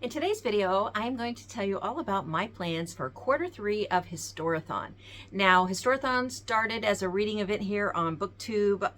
In today's video, I'm going to tell you all about my plans for Q3 of Historathon. Now, Historathon started as a reading event here on BookTube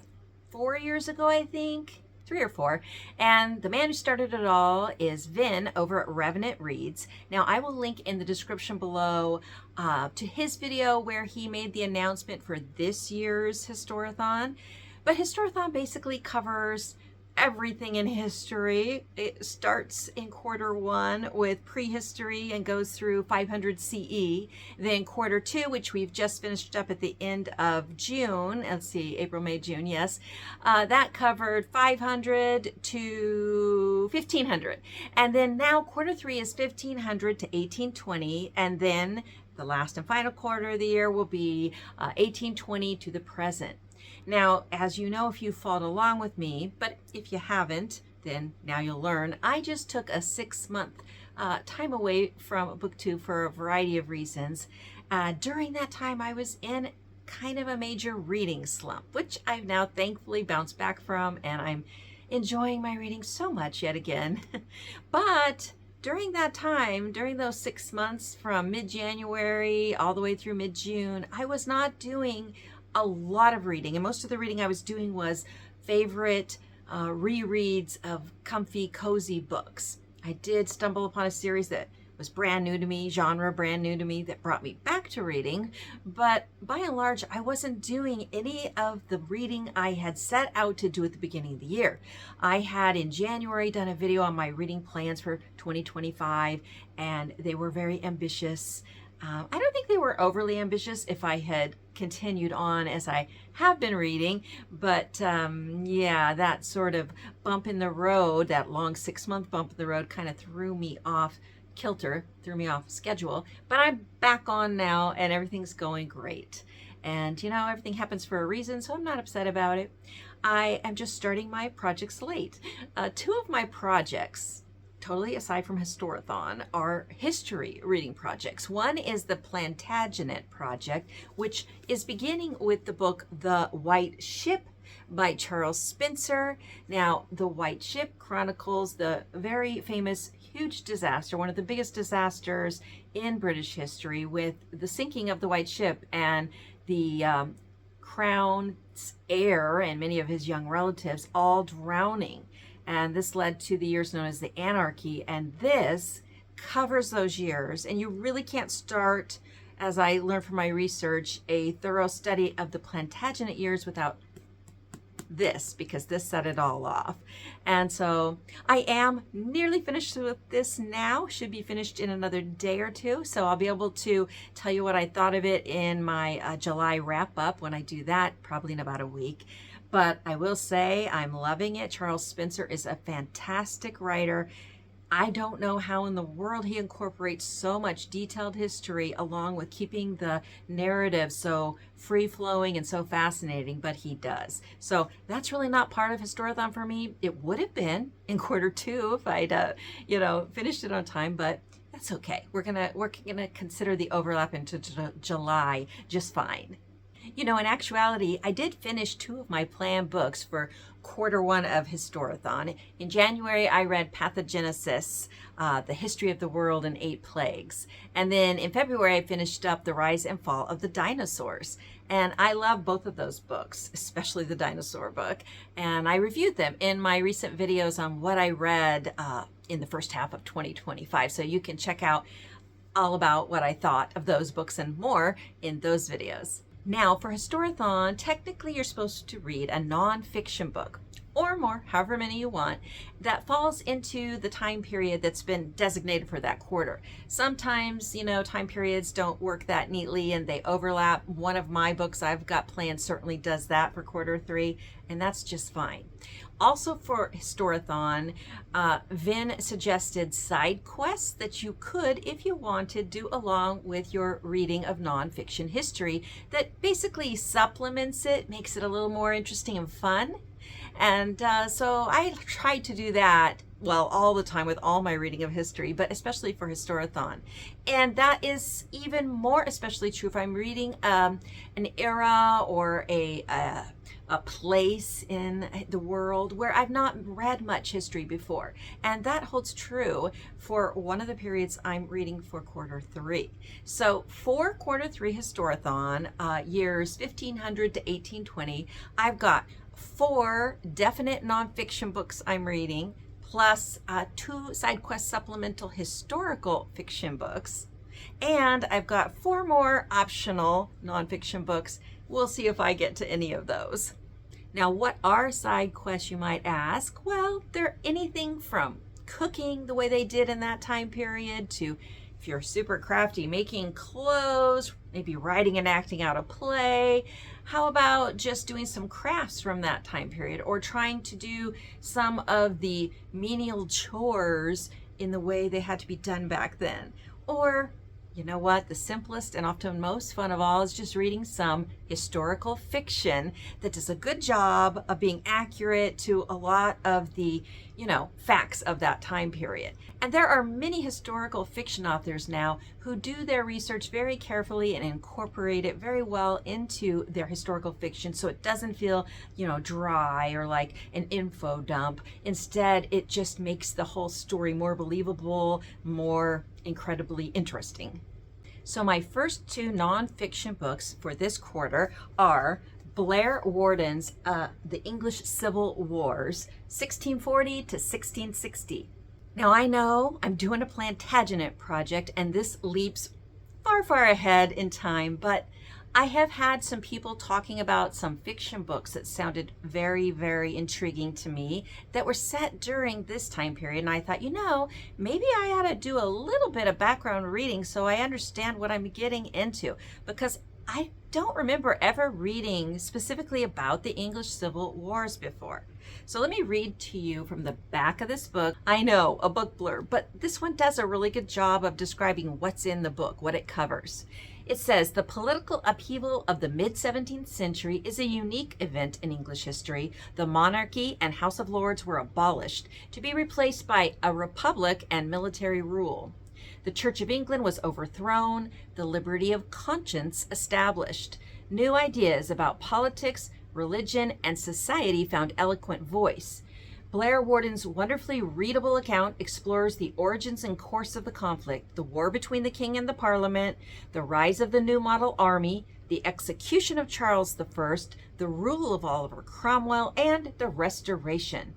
4 years ago, I think. 3 or 4, and the man who started it all is Vin over at Revenant Reads. Now I will link in the description below to his video where he made the announcement for this year's Historathon. But Historathon basically covers everything in history. It starts in Q1 with prehistory and goes through 500 CE. Then Q2, which we've just finished up at the end of June, let's see, April, May, June, yes, that covered 500 to 1500. And then now Q3 is 1500 to 1820, and then the last and final quarter of the year will be 1820 to the present. Now, as you know, if you followed along with me, but if you haven't, then now you'll learn, I just took a 6-month time away from BookTube for a variety of reasons. During that time, I was in kind of a major reading slump, which I've now thankfully bounced back from, and I'm enjoying my reading so much yet again. But during that time, during those 6 months from mid-January all the way through mid-June, I was not doing a lot of reading, and most of the reading I was doing was favorite rereads of comfy, cozy books. I did stumble upon a series that was brand new to me, genre brand new to me, that brought me back to reading, but by and large, I wasn't doing any of the reading I had set out to do at the beginning of the year. I had in January done a video on my reading plans for 2025, and they were very ambitious. I don't think they were overly ambitious if I had continued on as I have been reading, but yeah, that sort of bump in the road, that long 6-month bump in the road kind of threw me off kilter, threw me off schedule, but I'm back on now and everything's going great. And you know, everything happens for a reason, so I'm not upset about it. I am just starting my projects late. 2 of my projects, totally aside from Historathon, are history reading projects. One is the Plantagenet project, which is beginning with the book The White Ship by Charles Spencer. Now, The White Ship chronicles the very famous huge disaster, one of the biggest disasters in British history, with the sinking of the White Ship and the Crown's heir and many of his young relatives all drowning. And this led to the years known as the Anarchy, and this covers those years. And you really can't start, as I learned from my research, a thorough study of the Plantagenet years without this, because this set it all off. And so I am nearly finished with this now, should be finished in another day or 2. So I'll be able to tell you what I thought of it in my July wrap up when I do that, probably in about a week. But I will say I'm loving it. Charles Spencer is a fantastic writer. I don't know how in the world he incorporates so much detailed history along with keeping the narrative so free-flowing and so fascinating, but he does. So that's really not part of Historathon for me. It would have been in Q2 if I'd finished it on time, but that's okay. We're gonna consider the overlap into July just fine. You know, in actuality, I did finish 2 of my planned books for Q1 of Historathon. In January, I read Pathogenesis, The History of the World in 8 Plagues. And then in February, I finished up The Rise and Fall of the Dinosaurs. And I love both of those books, especially the dinosaur book. And I reviewed them in my recent videos on what I read in the first half of 2025. So you can check out all about what I thought of those books and more in those videos. Now, for Historathon, technically you're supposed to read a nonfiction book, or more, however many you want, that falls into the time period that's been designated for that quarter. Sometimes, you know, time periods don't work that neatly and they overlap. One of my books I've got planned certainly does that for Q3, and that's just fine. Also for Historathon, Vin suggested side quests that you could, if you wanted, do along with your reading of nonfiction history that basically supplements it, makes it a little more interesting and fun. And so I tried to do that, well, all the time with all my reading of history, but especially for Historathon. And that is even more especially true if I'm reading an era or a place in the world where I've not read much history before. And that holds true for one of the periods I'm reading for quarter three. So for quarter three Historathon, years 1500 to 1820, I've got 4 definite nonfiction books I'm reading, plus 2 side quest supplemental historical fiction books. And I've got 4 more optional nonfiction books. We'll see if I get to any of those. Now, what are side quests, you might ask? Well, they're anything from cooking the way they did in that time period to, if you're super crafty, making clothes, maybe writing and acting out a play. How about just doing some crafts from that time period, or trying to do some of the menial chores in the way they had to be done back then? Or, you know what, the simplest and often most fun of all is just reading some historical fiction that does a good job of being accurate to a lot of the, facts of that time period. And there are many historical fiction authors now who do their research very carefully and incorporate it very well into their historical fiction, so it doesn't feel, dry or like an info dump. Instead, it just makes the whole story more believable, more incredibly interesting. So my first 2 nonfiction books for this quarter are Blair Warden's The English Civil Wars, 1640 to 1660. Now I know I'm doing a Plantagenet project and this leaps far, far ahead in time, but I have had some people talking about some fiction books that sounded very, very intriguing to me that were set during this time period. And I thought, maybe I ought to do a little bit of background reading so I understand what I'm getting into, because I don't remember ever reading specifically about the English Civil Wars before. So let me read to you from the back of this book. I know, a book blurb, but this one does a really good job of describing what's in the book, what it covers. It says, the political upheaval of the mid-17th century is a unique event in English history. The monarchy and House of Lords were abolished to be replaced by a republic and military rule. The Church of England was overthrown, the liberty of conscience established. New ideas about politics, religion, and society found eloquent voice. Blair Warden's wonderfully readable account explores the origins and course of the conflict, the war between the king and the parliament, the rise of the new model army, the execution of Charles I, the rule of Oliver Cromwell, and the Restoration.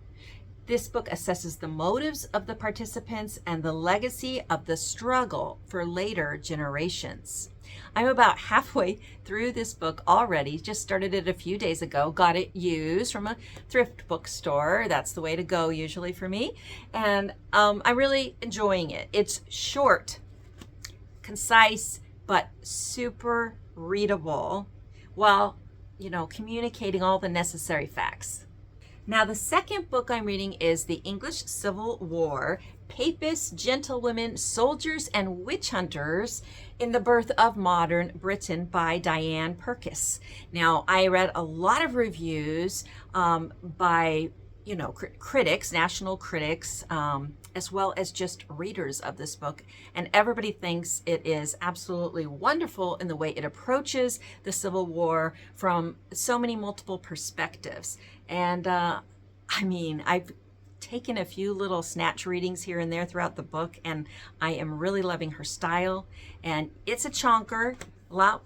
This book assesses the motives of the participants and the legacy of the struggle for later generations. I'm about halfway through this book already, just started it a few days ago, got it used from a thrift bookstore. That's the way to go usually for me. And I'm really enjoying it. It's short, concise, but super readable while, communicating all the necessary facts. Now, the second book I'm reading is The English Civil War, Papists, Gentlewomen, Soldiers, and Witch Hunters in the Birth of Modern Britain by Diane Purkis. Now, I read a lot of reviews by, critics, national critics, as well as just readers of this book. And everybody thinks it is absolutely wonderful in the way it approaches the Civil War from so many multiple perspectives. And I've taken a few little snatch readings here and there throughout the book, and I am really loving her style. And it's a chonker, a lot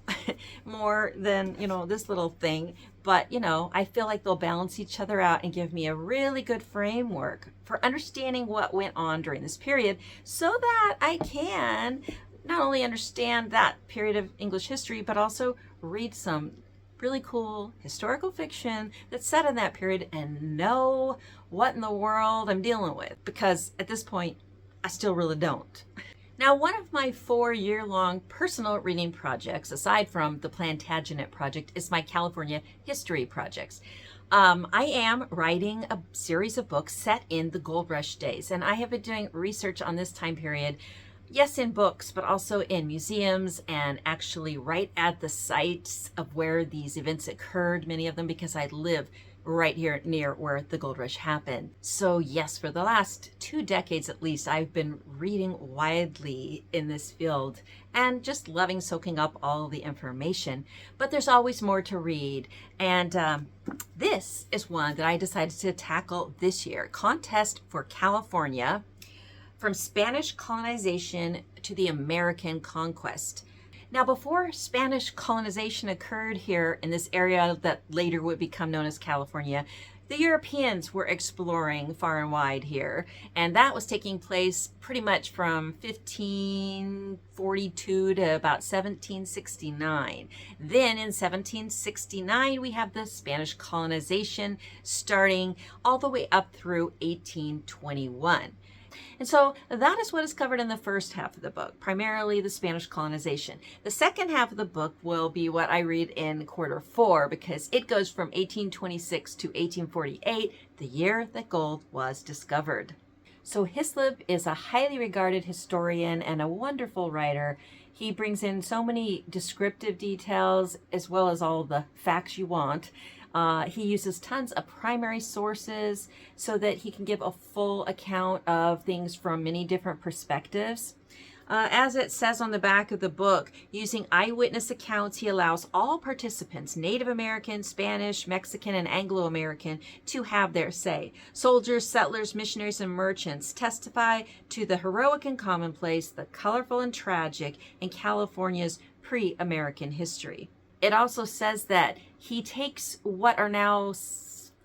more than, this little thing. But, I feel like they'll balance each other out and give me a really good framework for understanding what went on during this period, so that I can not only understand that period of English history, but also read some really cool historical fiction that's set in that period and know what in the world I'm dealing with, because at this point, I still really don't. Now, one of my 4-year-long personal reading projects, aside from the Plantagenet project, is my California history projects. I am writing a series of books set in the Gold Rush days, and I have been doing research on this time period, yes, in books, but also in museums and actually right at the sites of where these events occurred, many of them because I live right here near where the gold rush happened. So yes, for the last 2 decades at least, I've been reading widely in this field and just loving soaking up all the information. But there's always more to read. And this is one that I decided to tackle this year. Contest for California, from Spanish colonization to the American conquest. Now, before Spanish colonization occurred here in this area that later would become known as California, the Europeans were exploring far and wide here, and that was taking place pretty much from 1542 to about 1769. Then in 1769, we have the Spanish colonization starting all the way up through 1821. And so that is what is covered in the first half of the book, primarily the Spanish colonization. The second half of the book will be what I read in quarter 4, because it goes from 1826 to 1848, the year that gold was discovered. So Hislop is a highly regarded historian and a wonderful writer. He brings in so many descriptive details as well as all the facts you want. He uses tons of primary sources so that he can give a full account of things from many different perspectives. As it says on the back of the book, using eyewitness accounts, he allows all participants, Native American, Spanish, Mexican, and Anglo-American, to have their say. Soldiers, settlers, missionaries, and merchants testify to the heroic and commonplace, the colorful and tragic in California's pre-American history. It also says that he takes what are now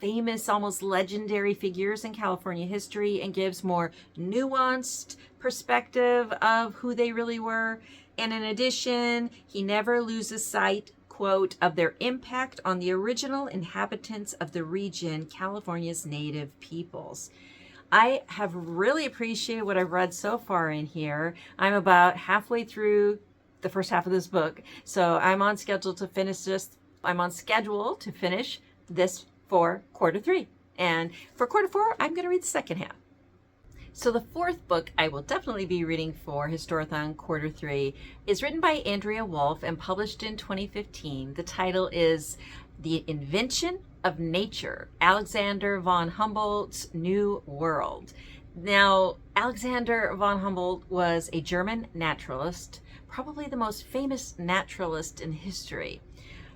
famous, almost legendary figures in California history and gives more nuanced perspective of who they really were. And in addition, he never loses sight, quote, of their impact on the original inhabitants of the region, California's native peoples. I have really appreciated what I've read so far in here. I'm about halfway through the first half of this book, so I'm on schedule to finish this for quarter 3, and for quarter 4 I'm going to read the second half. So the fourth book I will definitely be reading for Historathon quarter 3 is written by Andrea Wolf and published in 2015. The title is The Invention of Nature, Alexander von Humboldt's New World. Now, Alexander von Humboldt was a German naturalist, probably the most famous naturalist in history.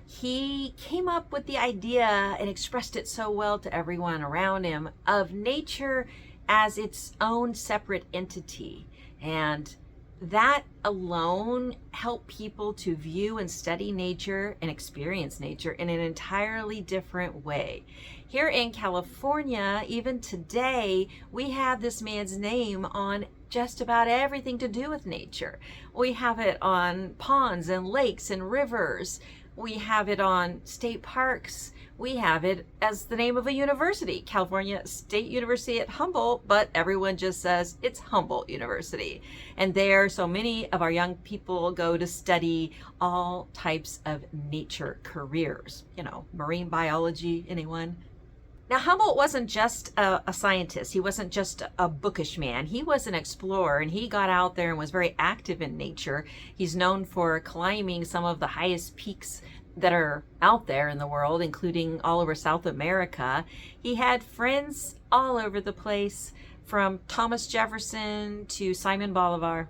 He came up with the idea and expressed it so well to everyone around him of nature as its own separate entity. And that alone helped people to view and study nature and experience nature in an entirely different way. Here in California, even today, we have this man's name on just about everything to do with nature. We have it on ponds and lakes and rivers. We have it on state parks. We have it as the name of a university, California State University at Humboldt, but everyone just says it's Humboldt University. And there, so many of our young people go to study all types of nature careers. You know, marine biology, anyone? Now, Humboldt wasn't just a scientist. He wasn't just a bookish man. He was an explorer, and he got out there and was very active in nature. He's known for climbing some of the highest peaks that are out there in the world, including all over South America. He had friends all over the place, from Thomas Jefferson to Simon Bolivar,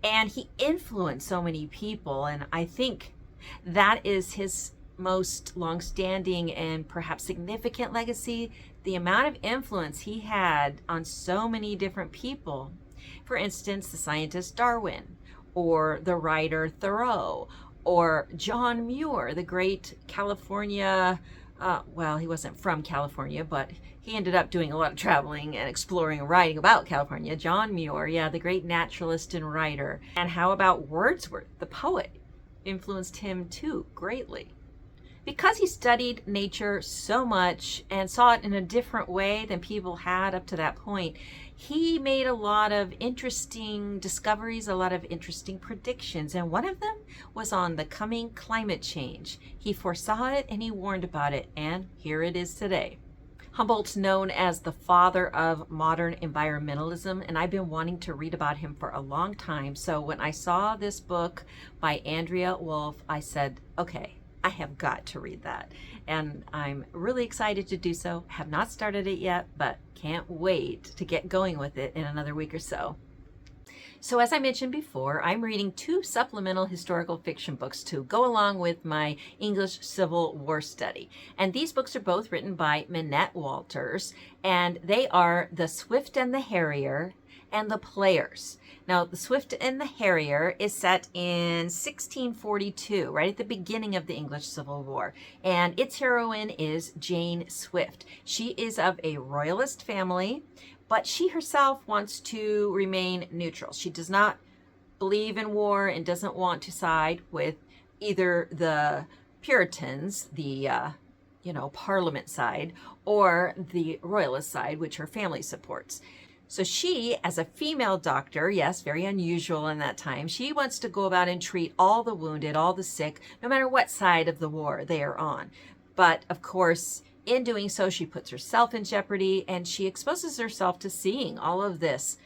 and he influenced so many people, and I think that is his most long-standing and perhaps significant legacy, the amount of influence he had on so many different people. For instance, the scientist Darwin, or the writer Thoreau, or John Muir, the great California, well, he wasn't from California, but he ended up doing a lot of traveling and exploring and writing about California. John Muir, yeah, the great naturalist and writer. And how about Wordsworth, the poet? Influenced him too, greatly. Because he studied nature so much and saw it in a different way than people had up to that point, he made a lot of interesting discoveries, a lot of interesting predictions, and one of them was on the coming climate change. He foresaw it and he warned about it, and here it is today. Humboldt's known as the father of modern environmentalism, and I've been wanting to read about him for a long time. So when I saw this book by Andrea Wolf, I said, okay, I have got to read that. And I'm really excited to do so. Have not started it yet, but can't wait to get going with it in another week or so. So as I mentioned before, I'm reading 2 supplemental historical fiction books to go along with my English Civil War study. And these books are both written by Minette Walters, and they are The Swift and the Harrier and The Players. Now, The Swift and the Harrier is set in 1642, right at the beginning of the English Civil War. And its heroine is Jane Swift. She is of a royalist family, but she herself wants to remain neutral. She does not believe in war and doesn't want to side with either the Puritans, the Parliament side, or the royalist side, which her family supports. So she, as a female doctor, yes, very unusual in that time, she wants to go about and treat all the wounded, all the sick, no matter what side of the war they are on. But of course, in doing so, she puts herself in jeopardy, and she exposes herself to seeing all of this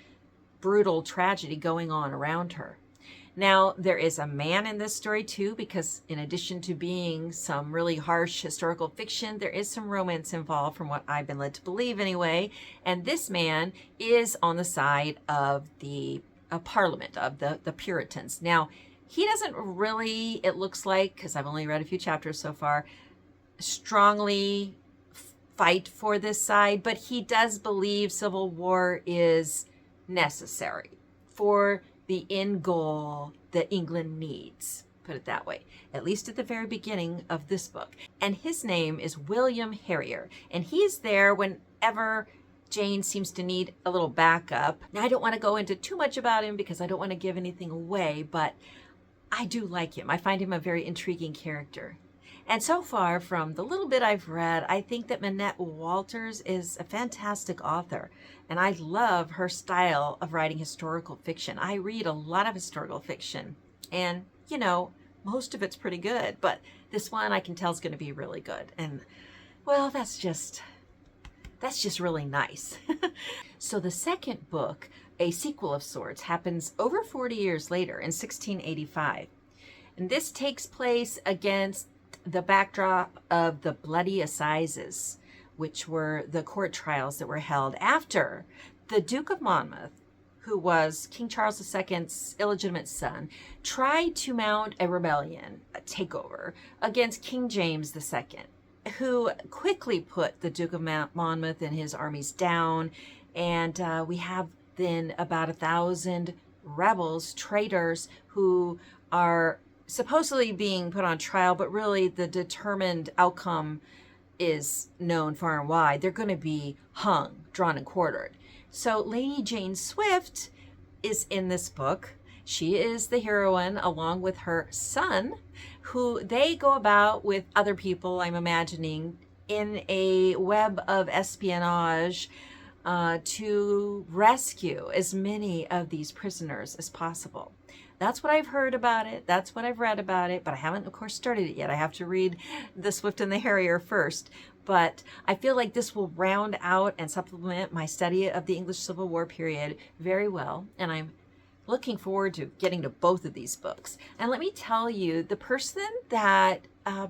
brutal tragedy going on around her. Now, there is a man in this story too, because in addition to being some really harsh historical fiction, there is some romance involved, from what I've been led to believe anyway. And this man is on the side of the Parliament, of the Puritans. Now, he doesn't really, it looks like, because I've only read a few chapters so far, strongly fight for this side, but he does believe civil war is necessary for the end goal that England needs, put it that way, at least at the very beginning of this book. And his name is William Harrier, and he's there whenever Jane seems to need a little backup. Now, I don't want to go into too much about him because I don't want to give anything away, but I do like him. I find him a very intriguing character. And so far, from the little bit I've read, I think that Minette Walters is a fantastic author. And I love her style of writing historical fiction. I read a lot of historical fiction. And, most of it's pretty good. But this one I can tell is going to be really good. And, well, that's just really nice. So the second book, a sequel of sorts, happens over 40 years later in 1685. And this takes place against the backdrop of the Bloody Assizes, which were the court trials that were held after the Duke of Monmouth, who was King Charles II's illegitimate son, tried to mount a rebellion, a takeover, against King James II, who quickly put the Duke of Monmouth and his armies down. And we have then about 1,000 rebels, traitors, who are supposedly being put on trial, but really the determined outcome is known far and wide. They're going to be hung, drawn and quartered. So Lady Jane Swift is in this book. She is the heroine along with her son, who they go about with other people, I'm imagining, in a web of espionage to rescue as many of these prisoners as possible. That's what I've heard about it. That's what I've read about it, but I haven't, of course, started it yet. I have to read The Swift and the Harrier first. But I feel like this will round out and supplement my study of the English Civil War period very well, and I'm looking forward to getting to both of these books. And let me tell you, the person that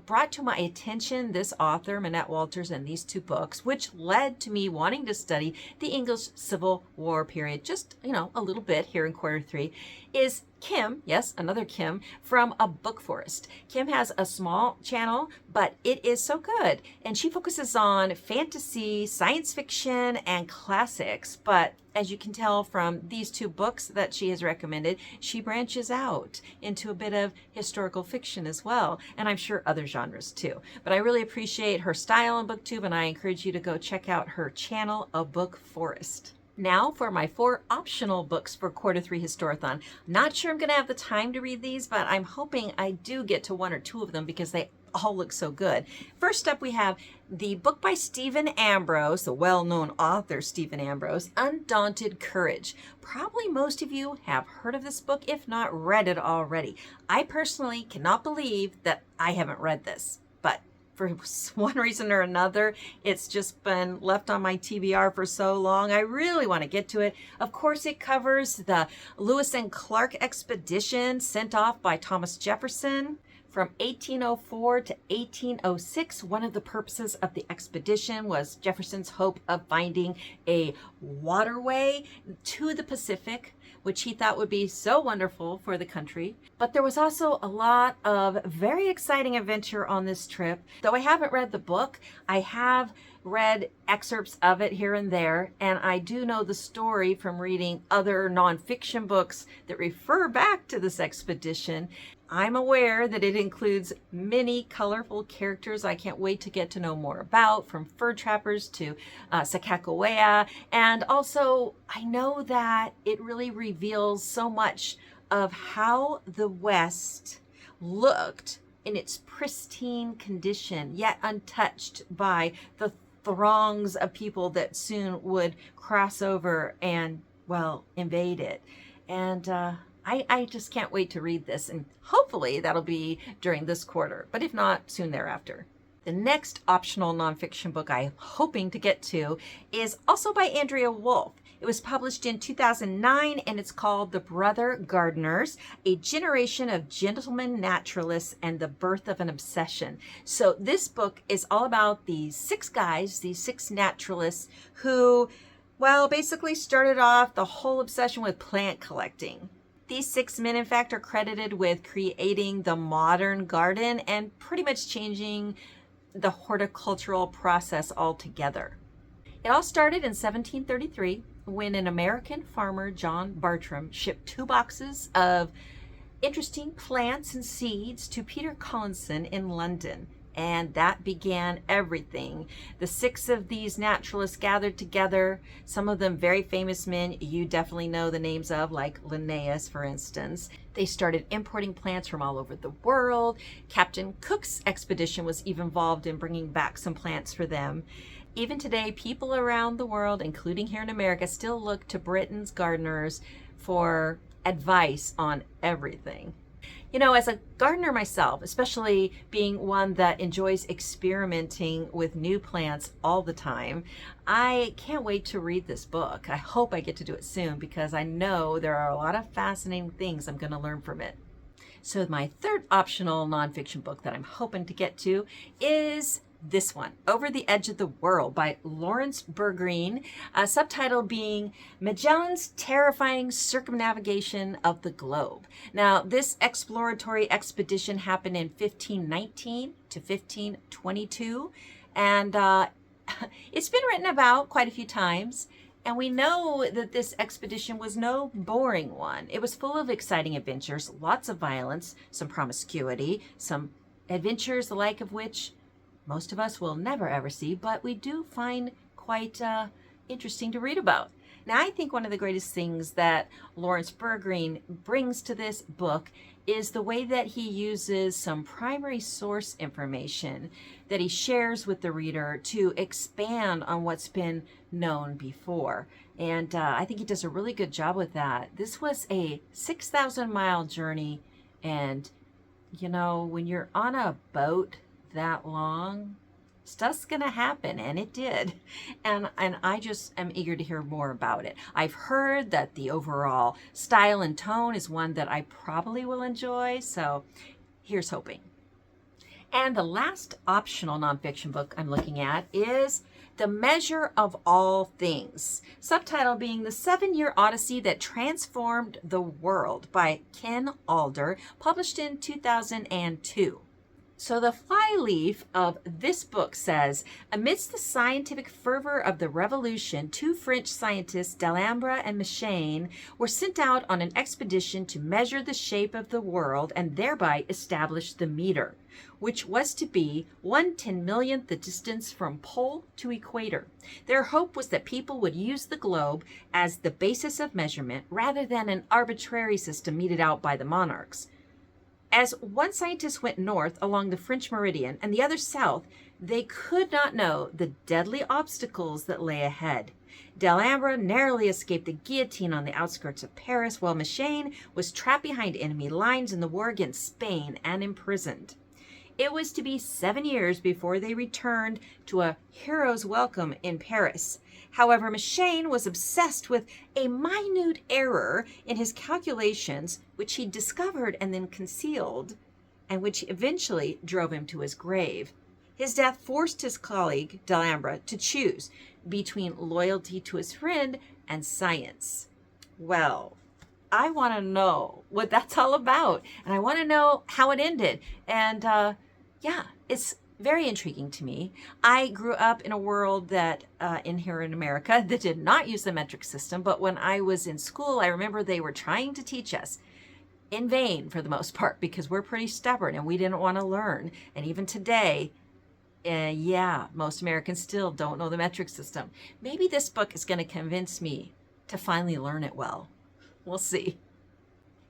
brought to my attention this author, Minette Walters, and these 2 books, which led to me wanting to study the English Civil War period just, a little bit here in quarter 3, is Kim, yes, another Kim, from A Book Forest. Kim has a small channel, but it is so good. And she focuses on fantasy, science fiction, and classics. But as you can tell from these 2 books that she has recommended, she branches out into a bit of historical fiction as well. And I'm sure other genres too. But I really appreciate her style on BookTube, and I encourage you to go check out her channel, A Book Forest. Now for my 4 optional books for quarter 3 Historathon. Not sure I'm going to have the time to read these, but I'm hoping I do get to 1 or 2 of them because they all look so good. First up, we have the book by Stephen Ambrose, the well-known author Stephen Ambrose, Undaunted Courage. Probably most of you have heard of this book, if not read it already. I personally cannot believe that I haven't read this, but for one reason or another, it's just been left on my TBR for so long. I really want to get to it. Of course, it covers the Lewis and Clark expedition sent off by Thomas Jefferson From 1804 to 1806, one of the purposes of the expedition was Jefferson's hope of finding a waterway to the Pacific, which he thought would be so wonderful for the country. But there was also a lot of very exciting adventure on this trip. Though I haven't read the book, I have read excerpts of it here and there, and I do know the story from reading other nonfiction books that refer back to this expedition. I'm aware that it includes many colorful characters I can't wait to get to know more about, from fur trappers to Sacagawea, and also I know that it really reveals so much of how the West looked in its pristine condition, yet untouched by the throngs of people that soon would cross over and, well, invade it. And I just can't wait to read this, and hopefully that'll be during this quarter, but if not, soon thereafter. The next optional nonfiction book I'm hoping to get to is also by Andrea Wolf. It was published in 2009, and it's called The Brother Gardeners, A Generation of Gentlemen Naturalists and the Birth of an Obsession. So this book is all about these 6 guys, these 6 naturalists who, well, basically started off the whole obsession with plant collecting. These 6 men, in fact, are credited with creating the modern garden and pretty much changing the horticultural process altogether. It all started in 1733 when an American farmer, John Bartram, shipped 2 boxes of interesting plants and seeds to Peter Collinson in London. And that began everything. The 6 of these naturalists gathered together, some of them very famous men you definitely know the names of, like Linnaeus, for instance. They started importing plants from all over the world. Captain Cook's expedition was even involved in bringing back some plants for them. Even today, people around the world, including here in America, still look to Britain's gardeners for advice on everything. You know, as a gardener myself, especially being one that enjoys experimenting with new plants all the time, I can't wait to read this book. I hope I get to do it soon because I know there are a lot of fascinating things I'm going to learn from it. So my third optional nonfiction book that I'm hoping to get to is this one, Over the Edge of the World by Lawrence Bergreen, subtitle being Magellan's Terrifying Circumnavigation of the Globe. Now, this exploratory expedition happened in 1519 to 1522, and it's been written about quite a few times. And we know that this expedition was no boring one. It was full of exciting adventures, lots of violence, some promiscuity, some adventures the like of which most of us will never ever see, but we do find quite interesting to read about. Now, I think one of the greatest things that Lawrence Bergreen brings to this book is the way that he uses some primary source information that he shares with the reader to expand on what's been known before. And I think he does a really good job with that. This was a 6,000-mile journey, and, you know, when you're on a boat that long, stuff's gonna happen, and it did. And I just am eager to hear more about it. I've heard that the overall style and tone is one that I probably will enjoy, so here's hoping. And the last optional nonfiction book I'm looking at is The Measure of All Things, subtitle being The 7-Year Odyssey That Transformed the World by Ken Alder, published in 2002. So the flyleaf of this book says, amidst the scientific fervor of the revolution, 2 French scientists, Delambre and Magellan, were sent out on an expedition to measure the shape of the world and thereby establish the meter, which was to be 1/10,000,000th the distance from pole to equator. Their hope was that people would use the globe as the basis of measurement rather than an arbitrary system meted out by the monarchs. As one scientist went north along the French meridian and the other south, they could not know the deadly obstacles that lay ahead. Delambre narrowly escaped the guillotine on the outskirts of Paris, while Magellan was trapped behind enemy lines in the war against Spain and imprisoned. It was to be 7 years before they returned to a hero's welcome in Paris. However, Magellan was obsessed with a minute error in his calculations, which he discovered and then concealed. and which eventually drove him to his grave. His death forced his colleague, Delambra, to choose between loyalty to his friend and science. Well, I want to know what that's all about, and I want to know how it ended. And yeah, it's very intriguing to me. I grew up in a world that, here in America, that did not use the metric system, but when I was in school, I remember they were trying to teach us, in vain for the most part, because we're pretty stubborn and we didn't want to learn. And even today, yeah, most Americans still don't know the metric system. Maybe this book is going to convince me to finally learn it well. We'll see.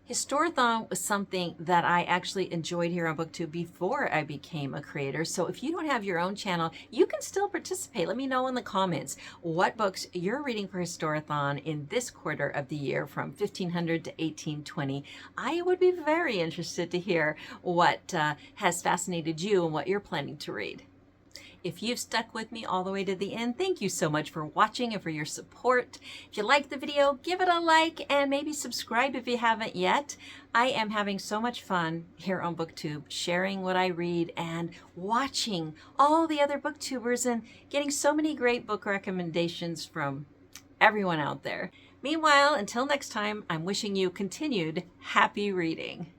Historathon was something that I actually enjoyed here on BookTube before I became a creator. So if you don't have your own channel, you can still participate. Let me know in the comments what books you're reading for Historathon in this quarter of the year from 1500 to 1820. I would be very interested to hear what has fascinated you and what you're planning to read. If you've stuck with me all the way to the end, thank you so much for watching and for your support. If you liked the video, give it a like and maybe subscribe if you haven't yet. I am having so much fun here on BookTube, sharing what I read and watching all the other booktubers and getting so many great book recommendations from everyone out there. Meanwhile, until next time, I'm wishing you continued happy reading.